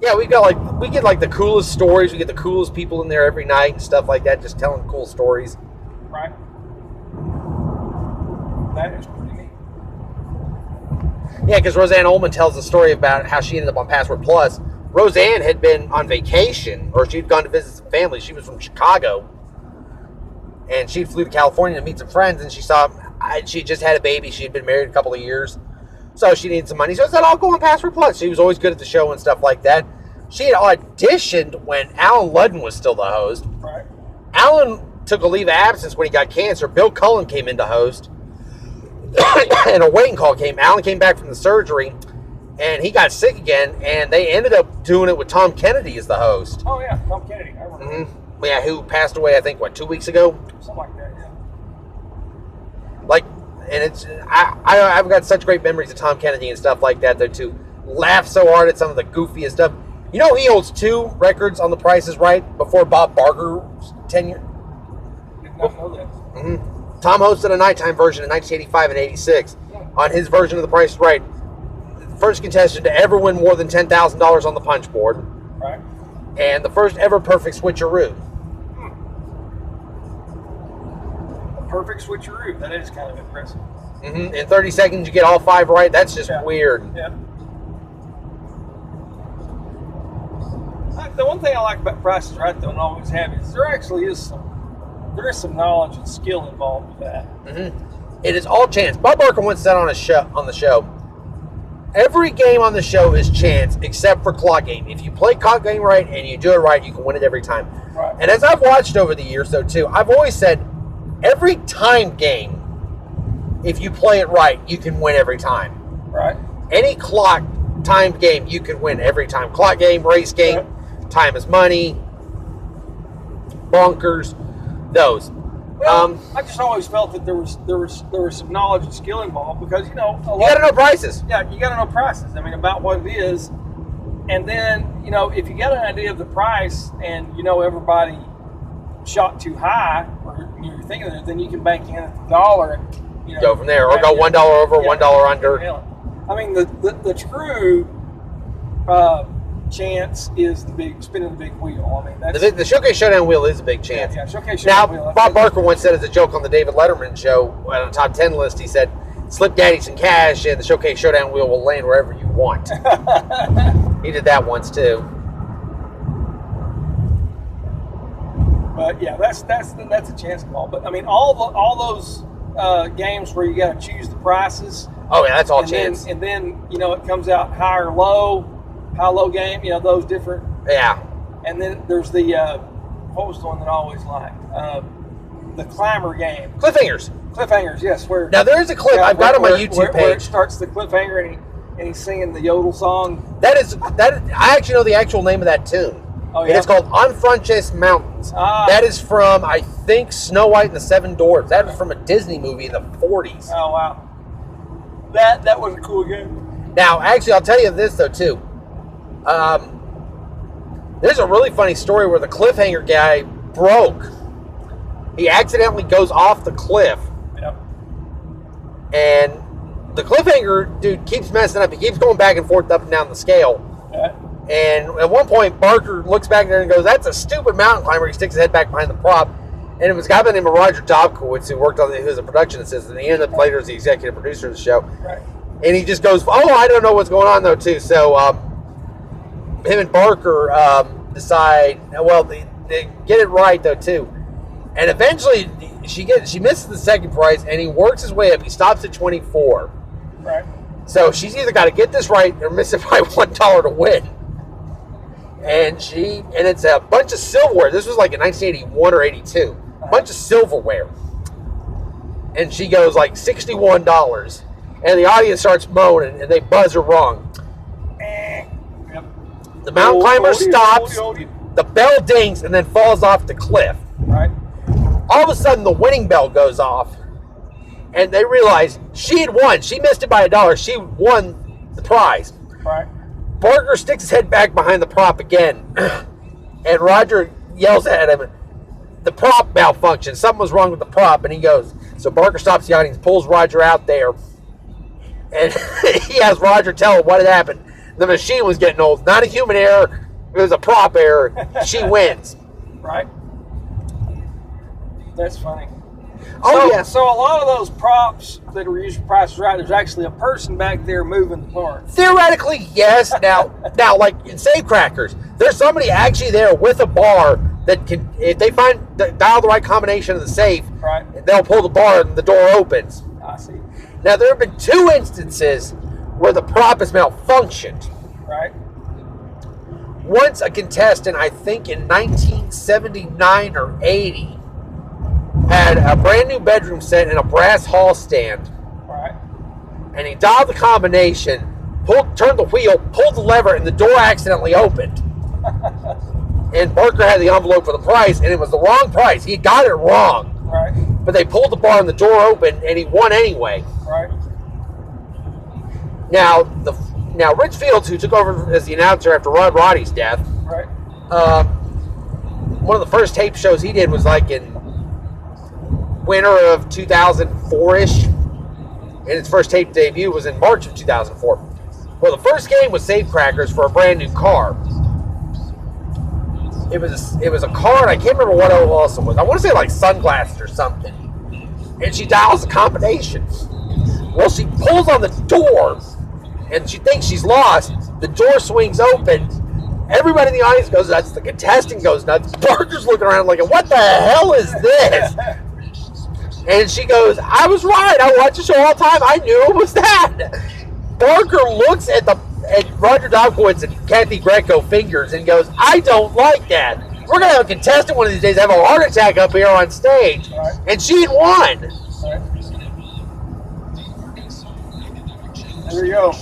Yeah, we get like the coolest stories. We get the coolest people in there every night and stuff like that, just telling cool stories. Right. That is pretty neat. Yeah, because Roseanne Ullman tells a story about how she ended up on Password Plus. Roseanne had been on vacation, or she'd gone to visit some family. She was from Chicago, and she flew to California to meet some friends, and she just had a baby. She had been married a couple of years, so she needed some money. So I said, I'll go on Password Plus. She was always good at the show and stuff like that. She had auditioned when Alan Ludden was still the host. Right. Alan took a leave of absence when he got cancer. Bill Cullen came in to host, and a waiting call came. Alan came back from the surgery, and he got sick again, and they ended up doing it with Tom Kennedy as the host. Oh, yeah, Tom Kennedy. I remember. Mm-hmm. Yeah, who passed away, I think, 2 weeks ago? Something like that, yeah. Like, and it's, I've got such great memories of Tom Kennedy and stuff like that, though, too. Laugh so hard at some of the goofiest stuff. You know, he holds 2 records on The Price is Right before Bob Barker's tenure. Did not know that. Mm-hmm. Tom hosted a nighttime version in 1985 and 86. On his version of The Price is Right, the first contestant to ever win more than $10,000 on the punch board. Right. And the first ever perfect switcheroo. A perfect switcheroo. That is kind of impressive. Mm-hmm. In 30 seconds, you get all 5 right. That's just weird. Yeah. The one thing I like about Price is Right, though, and always have, is there is some knowledge and skill involved with that. Mm-hmm. It is all chance. Bob Barker once said on the show, every game on the show is chance except for clock game. If you play clock game right and you do it right, you can win it every time. Right. And as I've watched over the years, though, too, I've always said every time game, if you play it right, you can win every time. Right. Any clock timed game, you can win every time. Clock game, race game, time is money, bonkers, those. Well, I just always felt that there was some knowledge and skill involved because you got to know prices. Yeah, you got to know prices. I mean, about what it is, and then if you got an idea of the price and everybody shot too high or you're thinking of it, then you can bank in at the dollar and go from there, or go $1 over, $1 under. I mean, the true chance is spinning the big wheel. I mean, that's the Showcase Showdown wheel is a big chance. Yeah, Showcase Showdown wheel. Now, Bob Barker once said as a joke on the David Letterman show on the top 10 list, he said, "Slip Daddy some cash, and the Showcase Showdown wheel will land wherever you want." He did that once too. But yeah, that's a chance call. But I mean, all those games where you got to choose the prices. Oh yeah, that's all chance. And then it comes out high or low, high low game. Those different. Yeah. And then there's the what was the one that I always liked? The climber game. Cliffhangers, yes. Where now there is a clip I've got on my YouTube page. Where it starts the cliffhanger and he's singing the yodel song. That I actually know the actual name of that tune. Oh, yeah? It is called On Frances Mountains. That is from, I think, Snow White and the Seven Dwarfs. That was from a Disney movie in the 40s. Oh, wow. That was a cool game. Now, actually, I'll tell you this, though, too. There's a really funny story where the cliffhanger guy broke. He accidentally goes off the cliff. Yep. And the cliffhanger dude keeps messing up. He keeps going back and forth up and down the scale. Yeah. And at one point, Barker looks back there and goes, "That's a stupid mountain climber." He sticks his head back behind the prop. And it was a guy by the name of Roger Dobkowitz who worked who was a production assistant. He ended up later as the executive producer of the show. Right. And he just goes, "Oh, I don't know what's going on, though, too." So him and Barker decide, well, they get it right, though, too. And eventually, she misses the second prize, and he works his way up. He stops at 24. Right. So she's either got to get this right or miss it by $1 to win. And it's a bunch of silverware. This was like in 1981 or 82. A bunch of silverware. And she goes like $61. And the audience starts moaning and they buzz her wrong. Yep. The mountain climber stops. The bell dings and then falls off the cliff. Right. All of a sudden the winning bell goes off. And they realize she had won. She missed it by $1. She won the prize. Right. Barker sticks his head back behind the prop again, and Roger yells at him, "The prop malfunctioned. Something was wrong with the prop." And he goes, so Barker stops the audience, pulls Roger out there, and he has Roger tell him what had happened. The machine was getting old. Not a human error. It was a prop error. She wins. Right. That's funny. Oh, So, yeah. so a lot of those props that are used for Price is Right, there's actually a person back there moving the parts. Theoretically, yes. Now, like in Safecrackers, there's somebody actually there with a bar that can, if they dial the right combination of the safe, Right. they'll pull the bar and the door opens. I see. Now, there have been 2 instances where the prop has malfunctioned. Right. Once a contestant, I think in 1979 or 80, had a brand new bedroom set and a brass hall stand, Right. and he dialed the combination, turned the wheel, pulled the lever, and the door accidentally opened. And Barker had the envelope for the price, and it was the wrong price. He got it wrong. Right. But they pulled the bar and the door opened, and he won anyway. Right. Now, Rich Fields, who took over as the announcer after Rod Roddy's death, Right. one of the first tape shows he did was like in winter of 2004-ish, and his first tape debut was in March of 2004. Well, the first game was Safecrackers for a brand new car. It was a car, and I can't remember what else it was. I want to say like sunglasses or something. And she dials the combination. Well, she pulls on the door, and she thinks she's lost. The door swings open. Everybody in the audience goes nuts. The contestant goes nuts. Barker's looking around like, what the hell is this? And she goes, I was right. I watch the show all the time. I knew it was that. Barker looks at Roger Dobkowitz and Kathy Greco fingers and goes, I don't like that. We're going to have a contestant one of these days have a heart attack up here on stage. Right. And she won. Right. There you go.